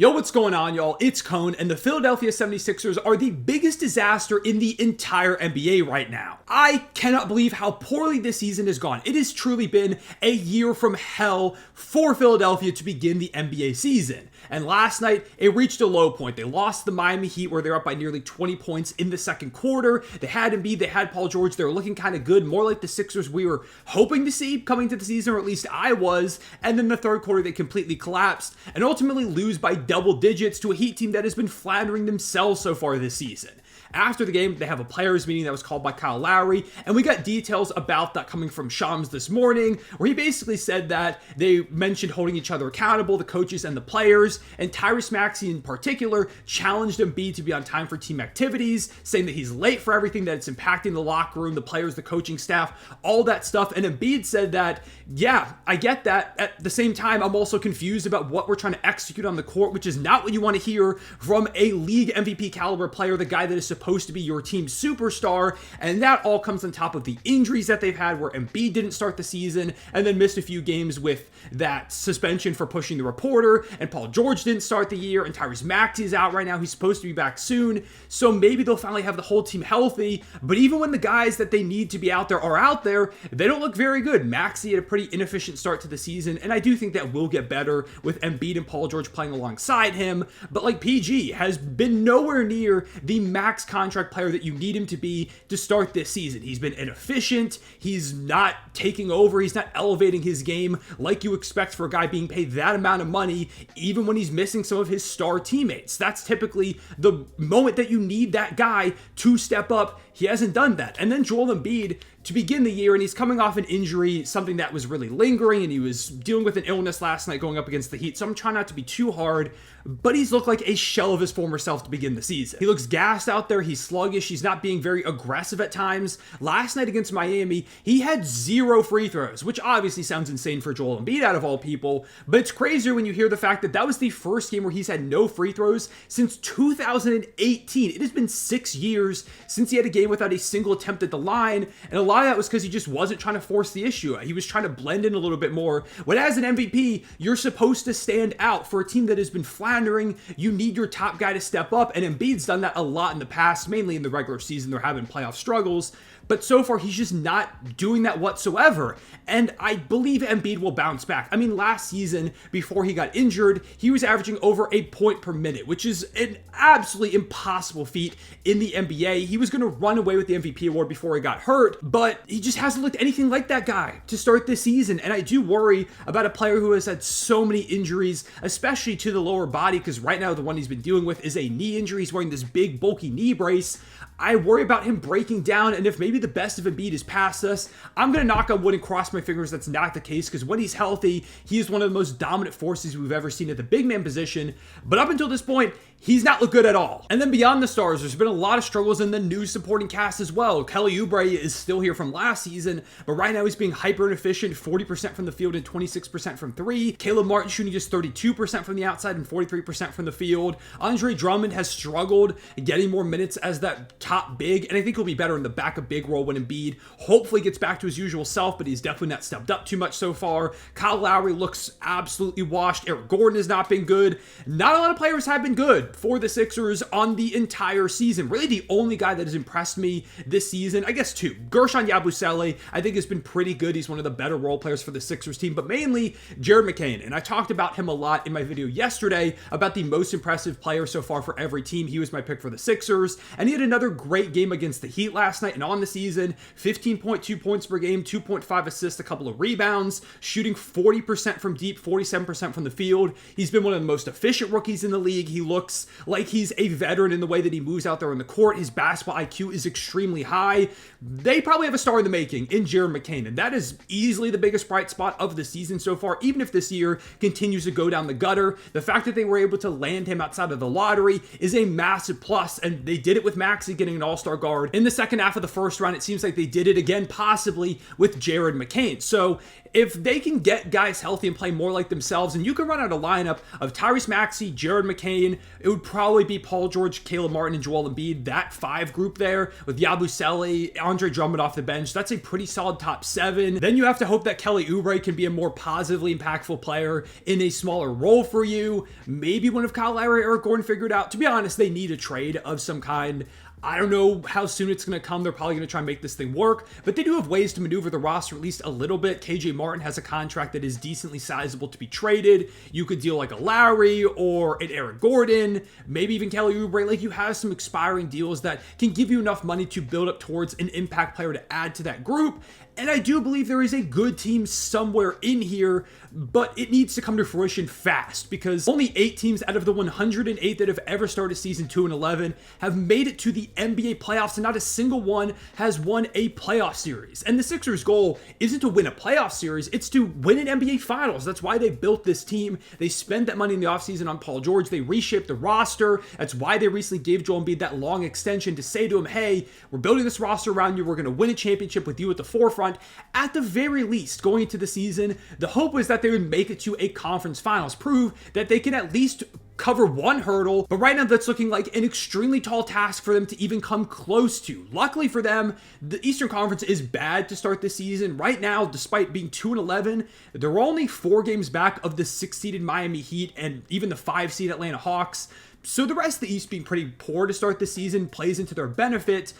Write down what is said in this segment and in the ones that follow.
Yo, what's going on, y'all? It's Cone, and the Philadelphia 76ers are the biggest disaster in the entire NBA right now. I cannot believe how poorly this season has gone. It has truly been a year from hell for Philadelphia to begin the NBA season. And last night, it reached a low point. They lost the Miami Heat, where they're up by nearly 20 points in the second quarter. They had Embiid, they had Paul George. They were looking kind of good, more like the Sixers we were hoping to see coming to the season, or at least I was. And then the third quarter, they completely collapsed and ultimately lose by double digits to a Heat team that has been floundering themselves so far this season. After the game, they have a players meeting that was called by Kyle Lowry, and we got details about that coming from Shams this morning, where he basically said that they mentioned holding each other accountable, the coaches and the players, and Tyrese Maxey in particular challenged Embiid to be on time for team activities, saying that he's late for everything, that it's impacting the locker room, the players, the coaching staff, all that stuff. And Embiid said that, yeah, I get that. At the same time, I'm also confused about what we're trying to execute on the court, which is not what you want to hear from a league MVP caliber player, the guy that is supposed to be your team's superstar. And that all comes on top of the injuries that they've had, where Embiid didn't start the season and then missed a few games with that suspension for pushing the reporter, and Paul George didn't start the year, and Tyrese Maxey is out right now. He's supposed to be back soon, so maybe they'll finally have the whole team healthy. But even when the guys that they need to be out there are out there, they don't look very good. Maxey had a pretty inefficient start to the season, and I do think that will get better with Embiid and Paul George playing alongside him. But like, PG has been nowhere near the max contract player that you need him to be to start this season. He's been inefficient. He's not taking over. He's not elevating his game like you expect for a guy being paid that amount of money, even when he's missing some of his star teammates. That's typically the moment that you need that guy to step up. He hasn't done that. And then Joel Embiid to begin the year, and he's coming off an injury, something that was really lingering, and he was dealing with an illness last night going up against the Heat, so I'm trying not to be too hard, but he's looked like a shell of his former self to begin the season. He looks gassed out there, he's sluggish, he's not being very aggressive at times. Last night against Miami, he had 0 free throws, which obviously sounds insane for Joel Embiid out of all people, but it's crazier when you hear the fact that that was the first game where he's had no free throws since 2018. It has been 6 years since he had a game without a single attempt at the line, and a lot of that was because he just wasn't trying to force the issue. He was trying to blend in a little bit more. When as an MVP, you're supposed to stand out. For a team that has been floundering, you need your top guy to step up, and Embiid's done that a lot in the past, mainly in the regular season. They're having playoff struggles, but so far he's just not doing that whatsoever, and I believe Embiid will bounce back. I mean, last season, before he got injured, he was averaging over a point per minute, which is an absolutely impossible feat in the NBA. He was going to run away with the MVP award before he got hurt, but he just hasn't looked anything like that guy to start this season, and I do worry about a player who has had so many injuries, especially to the lower body, because right now the one he's been dealing with is a knee injury. He's wearing this big, bulky knee brace. I worry about him breaking down, and if maybe the best of Embiid is past us, I'm going to knock on wood and cross my fingers that's not the case, because when he's healthy, he is one of the most dominant forces we've ever seen at the big man position, but up until this point, he's not looked good at all. And then beyond the stars, there's been a lot of struggles in the new supporting cast as well. Kelly Oubre is still here from last season, but right now he's being hyper inefficient, 40% from the field and 26% from three. Caleb Martin shooting just 32% from the outside and 43% from the field. Andre Drummond has struggled getting more minutes as that top big, and I think he'll be better in the back of big role when Embiid hopefully gets back to his usual self, but he's definitely not stepped up too much so far. Kyle Lowry looks absolutely washed. Eric Gordon has not been good. Not a lot of players have been good for the Sixers on the entire season. Really the only guy that has impressed me this season, I guess two. Gershon Yabusele, I think has been pretty good. He's one of the better role players for the Sixers team, but mainly Jared McCain. And I talked about him a lot in my video yesterday about the most impressive player so far for every team. He was my pick for the Sixers, and he had another great game against the Heat last night, and on the season, 15.2 points per game, 2.5 assists, a couple of rebounds, shooting 40% from deep, 47% from the field. He's been one of the most efficient rookies in the league. He looks like he's a veteran in the way that he moves out there on the court. His basketball IQ is extremely high. They probably have a star in the making in Jared McCain, and that is easily the biggest bright spot of the season so far, even if this year continues to go down the gutter. The fact that they were able to land him outside of the lottery is a massive plus, and they did it with Maxey getting an all-star guard in the second half of the first round. It seems like they did it again, possibly with Jared McCain. So if they can get guys healthy and play more like themselves, and you can run out a lineup of Tyrese Maxey, Jared McCain, it would probably be Paul George, Caleb Martin, and Joel Embiid, that five group there, with Yabusele, Andre Drummond off the the bench. That's a pretty solid top 7. Then you have to hope that Kelly Oubre can be a more positively impactful player in a smaller role for you. Maybe one of Kyle Lowry or Eric Gordon figured out. To be honest, they need a trade of some kind. I don't know how soon it's going to come. They're probably going to try and make this thing work, but they do have ways to maneuver the roster at least a little bit. KJ Martin has a contract that is decently sizable to be traded. You could deal like a Lowry or an Eric Gordon, maybe even Kelly Oubre. Like, you have some expiring deals that can give you enough money to build up towards an impact player to add to that group. And I do believe there is a good team somewhere in here, but it needs to come to fruition fast, because only 8 teams out of the 108 that have ever started season 2-11 have made it to the NBA playoffs, and not a single one has won a playoff series. And the Sixers' goal isn't to win a playoff series, it's to win an NBA Finals. That's why they built this team. They spent that money in the offseason on Paul George. They reshaped the roster. That's why they recently gave Joel Embiid that long extension to say to him, hey, we're building this roster around you. We're going to win a championship with you at the forefront. At the very least, going into the season, the hope was that they would make it to a conference finals, prove that they can at least cover one hurdle, but right now that's looking like an extremely tall task for them to even come close to. Luckily for them, the Eastern Conference is bad to start the season. Right now, despite being 2-11, they're only 4 games back of the 6-seeded Miami Heat and even the 5-seed Atlanta Hawks. So the rest of the East being pretty poor to start the season plays into their benefit.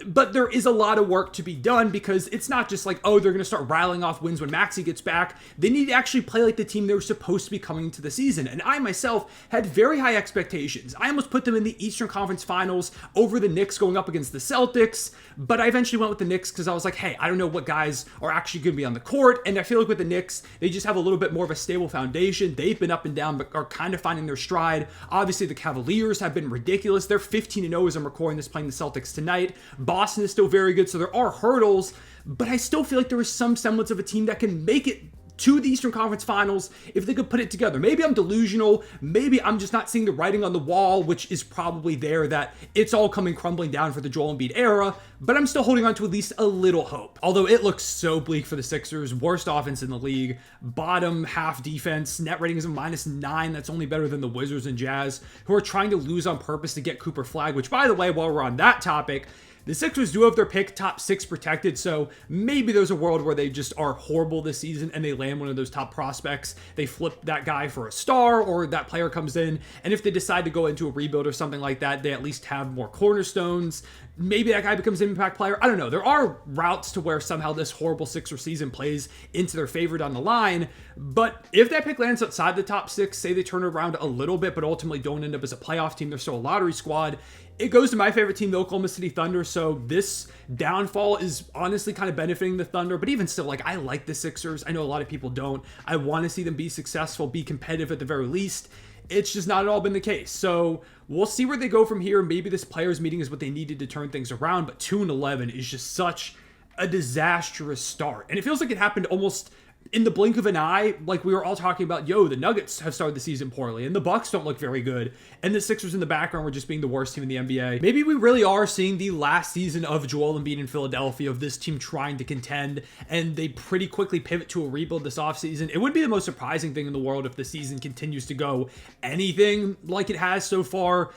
But there is a lot of work to be done, because it's not just like, oh, they're going to start rattling off wins when Maxey gets back. They need to actually play like the team they were supposed to be coming into the season. And I myself had very high expectations. I almost put them in the Eastern Conference Finals over the Knicks going up against the Celtics. But I eventually went with the Knicks because I was like, hey, I don't know what guys are actually going to be on the court. And I feel like with the Knicks, they just have a little bit more of a stable foundation. They've been up and down, but are kind of finding their stride. Obviously, the Cavaliers have been ridiculous. They're 15-0 as I'm recording this, playing the Celtics tonight. Boston is still very good, so there are hurdles, but I still feel like there is some semblance of a team that can make it to the Eastern Conference Finals if they could put it together. Maybe I'm delusional. Maybe I'm just not seeing the writing on the wall, which is probably there, that it's all coming crumbling down for the Joel Embiid era, but I'm still holding on to at least a little hope. Although it looks so bleak for the Sixers. Worst offense in the league, bottom half defense, net rating is a -9. That's only better than the Wizards and Jazz, who are trying to lose on purpose to get Cooper Flag, which, by the way, while we're on that topic, the Sixers do have their pick top 6 protected, so maybe there's a world where they just are horrible this season and they land one of those top prospects. They flip that guy for a star, or that player comes in, and if they decide to go into a rebuild or something like that, they at least have more cornerstones. Maybe that guy becomes an impact player. I don't know. There are routes to where somehow this horrible Sixers season plays into their favor down the line, but if that pick lands outside the top 6, say they turn it around a little bit, but ultimately don't end up as a playoff team, they're still a lottery squad, it goes to my favorite team, the Oklahoma City Thunder. So this downfall is honestly kind of benefiting the Thunder, but even still, like, I like the Sixers. I know a lot of people don't. I want to see them be successful, be competitive at the very least. It's just not at all been the case. So we'll see where they go from here. Maybe this players meeting is what they needed to turn things around, but 2-11 is just such a disastrous start. And it feels like it happened almost in the blink of an eye. Like, we were all talking about, yo, the Nuggets have started the season poorly, and the Bucks don't look very good, and the Sixers in the background were just being the worst team in the NBA. Maybe we really are seeing the last season of Joel Embiid in Philadelphia, of this team trying to contend, and they pretty quickly pivot to a rebuild this offseason. It would be the most surprising thing in the world if the season continues to go anything like it has so far.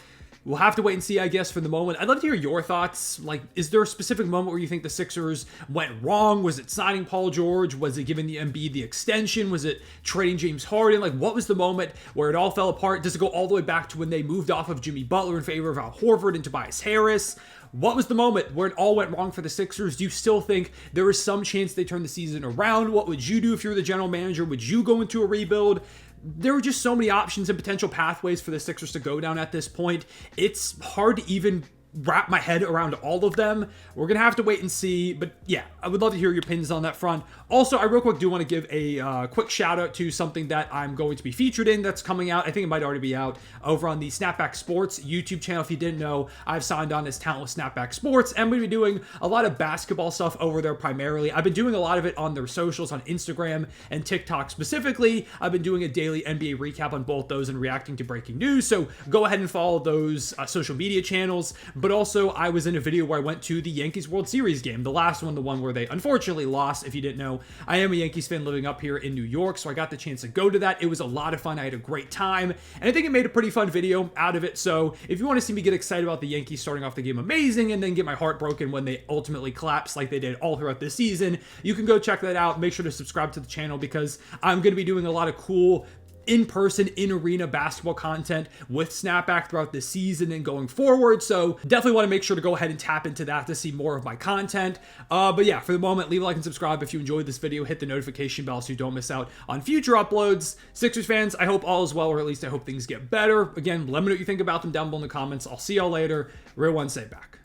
We'll have to wait and see, I guess, for the moment. I'd love to hear your thoughts. Like, is there a specific moment where you think the Sixers went wrong? Was it signing Paul George? Was it giving the Embiid the extension? Was it trading James Harden? Like, what was the moment where it all fell apart? Does it go all the way back to when they moved off of Jimmy Butler in favor of Al Horford and Tobias Harris? What was the moment where it all went wrong for the Sixers? Do you still think there is some chance they turn the season around? What would you do if you were the general manager? Would you go into a rebuild? There were just so many options and potential pathways for the Sixers to go down at this point. It's hard to even wrap my head around all of them. We're gonna have to wait and see, but yeah, I would love to hear your opinions on that front. Also, I real quick do want to give a quick shout out to something that I'm going to be featured in that's coming out. I think it might already be out over on the Snapback Sports YouTube channel. If you didn't know, I've signed on as talent with Snapback Sports, and we've been doing a lot of basketball stuff over there primarily. I've been doing a lot of it on their socials, on Instagram and TikTok specifically. I've been doing a daily NBA recap on both those and reacting to breaking news, so go ahead and follow those social media channels. but also I was in a video where I went to the Yankees World Series game, the last one, the one where they unfortunately lost. If you didn't know, I am a Yankees fan living up here in New York, so I got the chance to go to that. It was a lot of fun. I had a great time, and I think it made a pretty fun video out of it. So if you want to see me get excited about the Yankees starting off the game amazing and then get my heart broken when they ultimately collapse like they did all throughout this season, you can go check that out. Make sure to subscribe to the channel because I'm going to be doing a lot of cool in-person, in-arena basketball content with Snapback throughout the season and going forward. So definitely want to make sure to go ahead and tap into that to see more of my content. But yeah, for the moment, leave a like and subscribe if you enjoyed this video. Hit the notification bell so you don't miss out on future uploads. Sixers fans, I hope all is well, or at least I hope things get better. Again, let me know what you think about them down below in the comments. I'll see y'all later. Real one, say back.